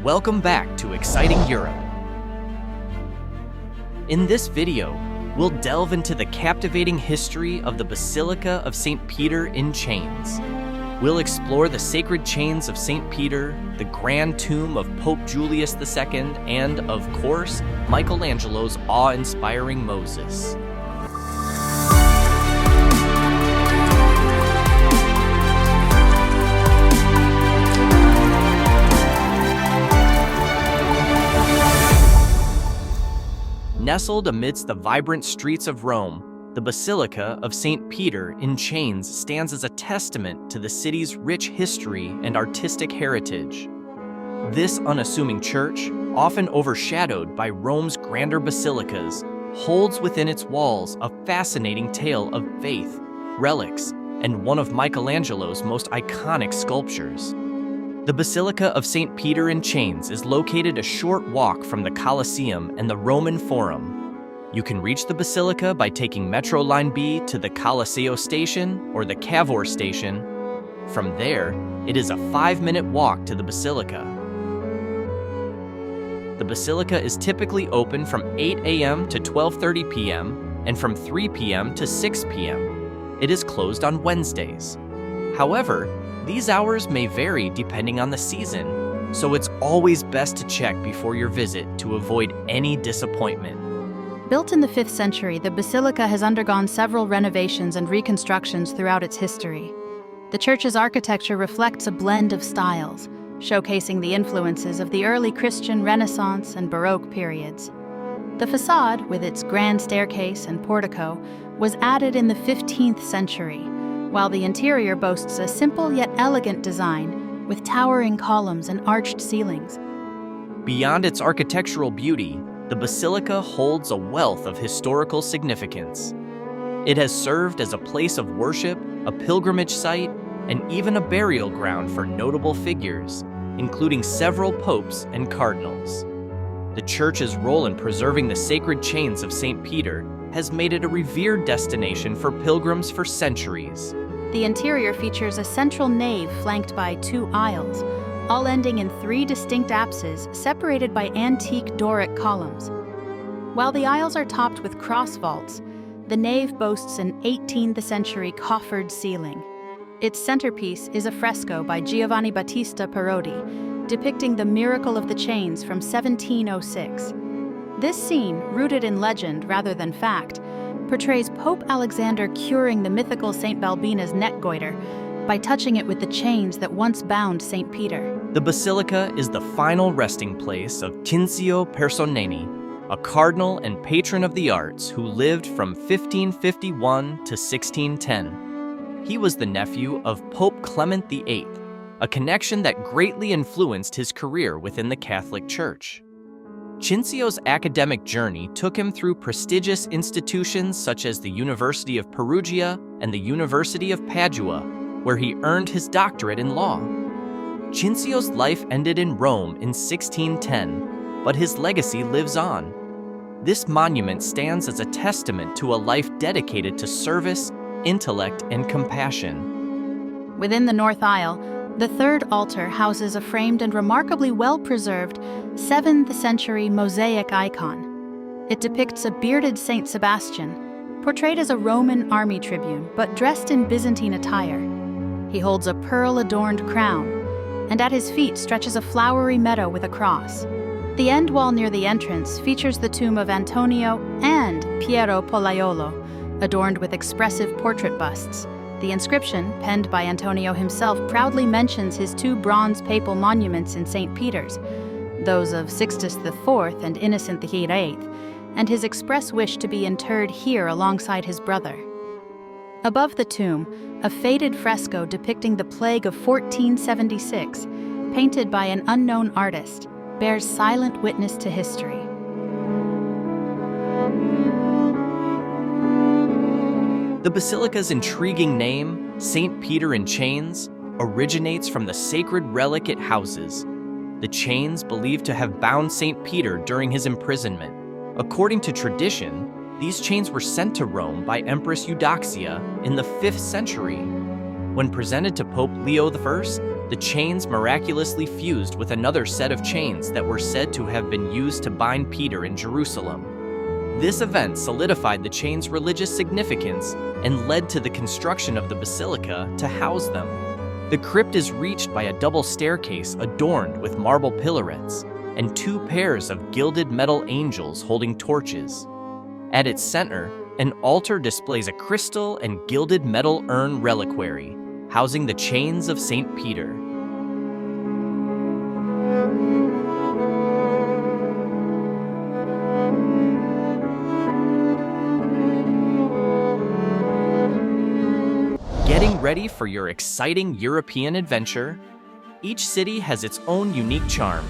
Welcome back to Exciting Europe. In this video, we'll delve into the captivating history of the Basilica of St. Peter in chains. We'll explore the sacred chains of St. Peter, the grand tomb of Pope Julius II, and, of course, Michelangelo's awe-inspiring Moses. Nestled amidst the vibrant streets of Rome, the Basilica of St. Peter in chains stands as a testament to the city's rich history and artistic heritage. This unassuming church, often overshadowed by Rome's grander basilicas, holds within its walls a fascinating tale of faith, relics, and one of Michelangelo's most iconic sculptures. The Basilica of St. Peter in chains is located a short walk from the Colosseum and the Roman Forum. You can reach the Basilica by taking Metro Line B to the Colosseo station or the Cavour station. From there, it is a 5-minute walk to the Basilica. The Basilica is typically open from 8 a.m. to 12:30 p.m. and from 3 p.m. to 6 p.m. It is closed on Wednesdays. However, these hours may vary depending on the season, so it's always best to check before your visit to avoid any disappointment. Built in the 5th century, the Basilica has undergone several renovations and reconstructions throughout its history. The church's architecture reflects a blend of styles, showcasing the influences of the early Christian Renaissance and Baroque periods. The facade, with its grand staircase and portico, was added in the 15th century, while the interior boasts a simple yet elegant design with towering columns and arched ceilings. Beyond its architectural beauty, the Basilica holds a wealth of historical significance. It has served as a place of worship, a pilgrimage site, and even a burial ground for notable figures, including several popes and cardinals. The church's role in preserving the sacred chains of St. Peter has made it a revered destination for pilgrims for centuries. The interior features a central nave flanked by 2 aisles, all ending in 3 distinct apses separated by antique Doric columns. While the aisles are topped with cross vaults, the nave boasts an 18th century coffered ceiling. Its centerpiece is a fresco by Giovanni Battista Parodi, depicting the miracle of the chains from 1706. This scene, rooted in legend rather than fact, portrays Pope Alexander curing the mythical St. Balbina's neck goiter by touching it with the chains that once bound St. Peter. The Basilica is the final resting place of Cinzio Personeni, a cardinal and patron of the arts who lived from 1551 to 1610. He was the nephew of Pope Clement VIII, a connection that greatly influenced his career within the Catholic Church. Cinzio's academic journey took him through prestigious institutions such as the University of Perugia and the University of Padua, where he earned his doctorate in law. Cinzio's life ended in Rome in 1610, but his legacy lives on. This monument stands as a testament to a life dedicated to service, intellect, and compassion. Within the north aisle, the 3rd altar houses a framed and remarkably well-preserved 7th century Mosaic icon. It depicts a bearded Saint Sebastian, portrayed as a Roman army tribune but dressed in Byzantine attire. He holds a pearl-adorned crown, and at his feet stretches a flowery meadow with a cross. The end wall near the entrance features the tomb of Antonio and Piero Pollaiolo, adorned with expressive portrait busts. The inscription, penned by Antonio himself, proudly mentions his 2 bronze papal monuments in St. Peter's, those of Sixtus IV and Innocent VIII, and his express wish to be interred here alongside his brother. Above the tomb, a faded fresco depicting the plague of 1476, painted by an unknown artist, bears silent witness to history. The Basilica's intriguing name, St. Peter in Chains, originates from the sacred relic it houses, the chains believed to have bound St. Peter during his imprisonment. According to tradition, these chains were sent to Rome by Empress Eudoxia in the 5th century. When presented to Pope Leo I, the chains miraculously fused with another set of chains that were said to have been used to bind Peter in Jerusalem. This event solidified the chains' religious significance and led to the construction of the basilica to house them. The crypt is reached by a double staircase adorned with marble pillarets and 2 pairs of gilded metal angels holding torches. At its center, an altar displays a crystal and gilded metal urn reliquary, housing the chains of St. Peter. Getting ready for your exciting European adventure? Each city has its own unique charm,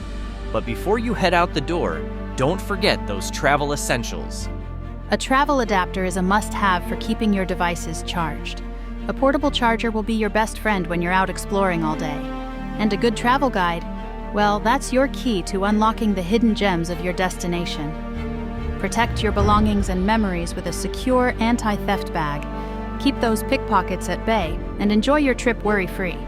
but before you head out the door, don't forget those travel essentials. A travel adapter is a must-have for keeping your devices charged. A portable charger will be your best friend when you're out exploring all day. And a good travel guide, well, that's your key to unlocking the hidden gems of your destination. Protect your belongings and memories with a secure anti-theft bag. Keep those pickpockets at bay and enjoy your trip worry-free.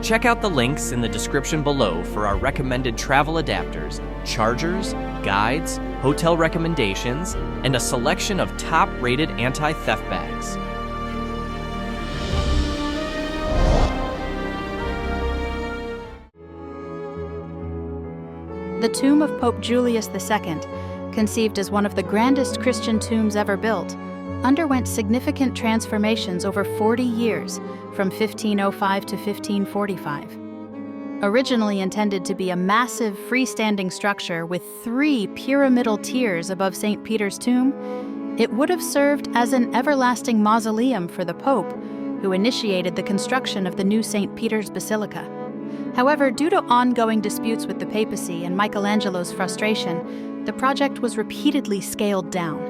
Check out the links in the description below for our recommended travel adapters, chargers, guides, hotel recommendations, and a selection of top-rated anti-theft bags. The tomb of Pope Julius II, conceived as one of the grandest Christian tombs ever built, underwent significant transformations over 40 years, from 1505 to 1545. Originally intended to be a massive freestanding structure with 3 pyramidal tiers above St. Peter's tomb, it would have served as an everlasting mausoleum for the Pope, who initiated the construction of the new St. Peter's Basilica. However, due to ongoing disputes with the papacy and Michelangelo's frustration, the project was repeatedly scaled down.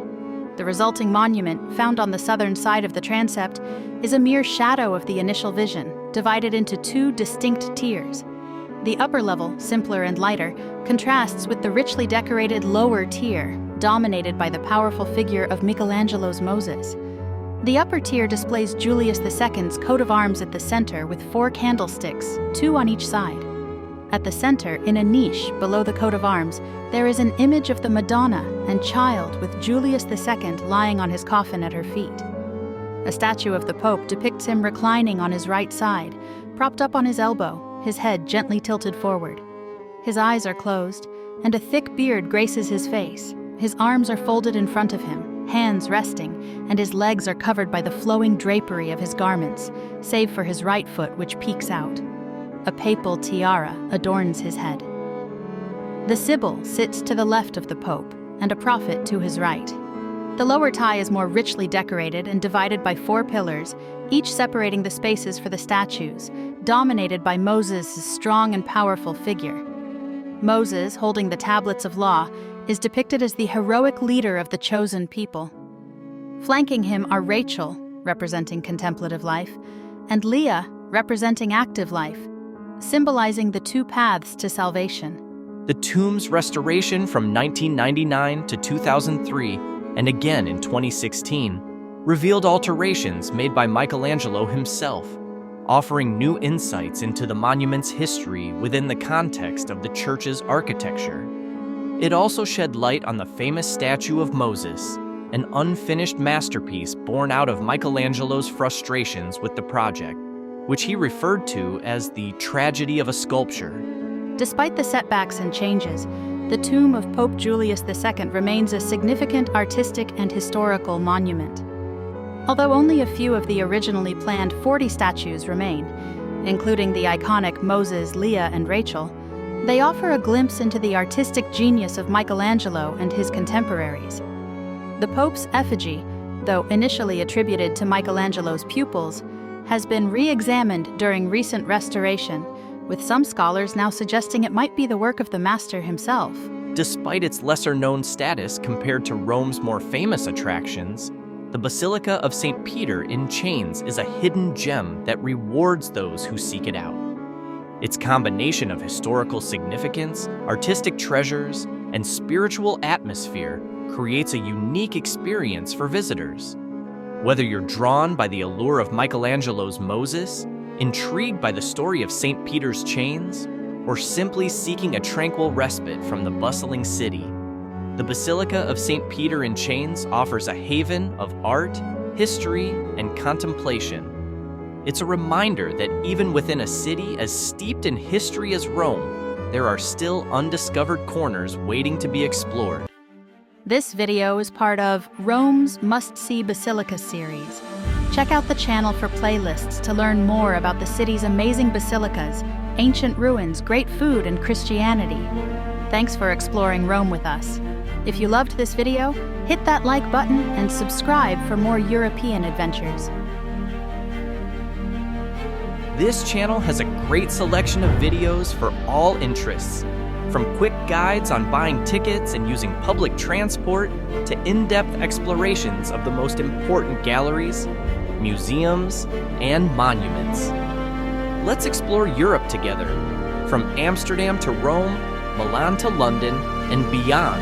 The resulting monument, found on the southern side of the transept, is a mere shadow of the initial vision, divided into 2 distinct tiers. The upper level, simpler and lighter, contrasts with the richly decorated lower tier, dominated by the powerful figure of Michelangelo's Moses. The upper tier displays Julius II's coat of arms at the center with 4 candlesticks, 2 on each side. At the center, in a niche below the coat of arms, there is an image of the Madonna and Child with Julius II lying on his coffin at her feet. A statue of the Pope depicts him reclining on his right side, propped up on his elbow, his head gently tilted forward. His eyes are closed, and a thick beard graces his face. His arms are folded in front of him, hands resting, and his legs are covered by the flowing drapery of his garments, save for his right foot, which peeks out. A papal tiara adorns his head. The Sibyl sits to the left of the Pope, and a prophet to his right. The lower tie is more richly decorated and divided by 4 pillars, each separating the spaces for the statues, dominated by Moses' strong and powerful figure. Moses, holding the tablets of law, is depicted as the heroic leader of the chosen people. Flanking him are Rachel, representing contemplative life, and Leah, representing active life, symbolizing the 2 paths to salvation. The tomb's restoration from 1999 to 2003, and again in 2016, revealed alterations made by Michelangelo himself, offering new insights into the monument's history within the context of the church's architecture. It also shed light on the famous statue of Moses, an unfinished masterpiece born out of Michelangelo's frustrations with the project, which he referred to as the tragedy of a sculpture. Despite the setbacks and changes, the tomb of Pope Julius II remains a significant artistic and historical monument. Although only a few of the originally planned 40 statues remain, including the iconic Moses, Leah, and Rachel, they offer a glimpse into the artistic genius of Michelangelo and his contemporaries. The Pope's effigy, though initially attributed to Michelangelo's pupils, has been re-examined during recent restoration, with some scholars now suggesting it might be the work of the master himself. Despite its lesser-known status compared to Rome's more famous attractions, the Basilica of St. Peter in Chains is a hidden gem that rewards those who seek it out. Its combination of historical significance, artistic treasures, and spiritual atmosphere creates a unique experience for visitors. Whether you're drawn by the allure of Michelangelo's Moses, Intrigued by the story of St. Peter's chains, or simply seeking a tranquil respite from the bustling city, the Basilica of St. Peter in Chains offers a haven of art, history, and contemplation. It's a reminder that even within a city as steeped in history as Rome, there are still undiscovered corners waiting to be explored. This video is part of Rome's Must-See Basilica series. Check out the channel for playlists to learn more about the city's amazing basilicas, ancient ruins, great food, and Christianity. Thanks for exploring Rome with us. If you loved this video, hit that like button and subscribe for more European adventures. This channel has a great selection of videos for all interests, from quick guides on buying tickets and using public transport to in-depth explorations of the most important galleries, museums, and monuments. Let's explore Europe together, from Amsterdam to Rome, Milan to London, and beyond.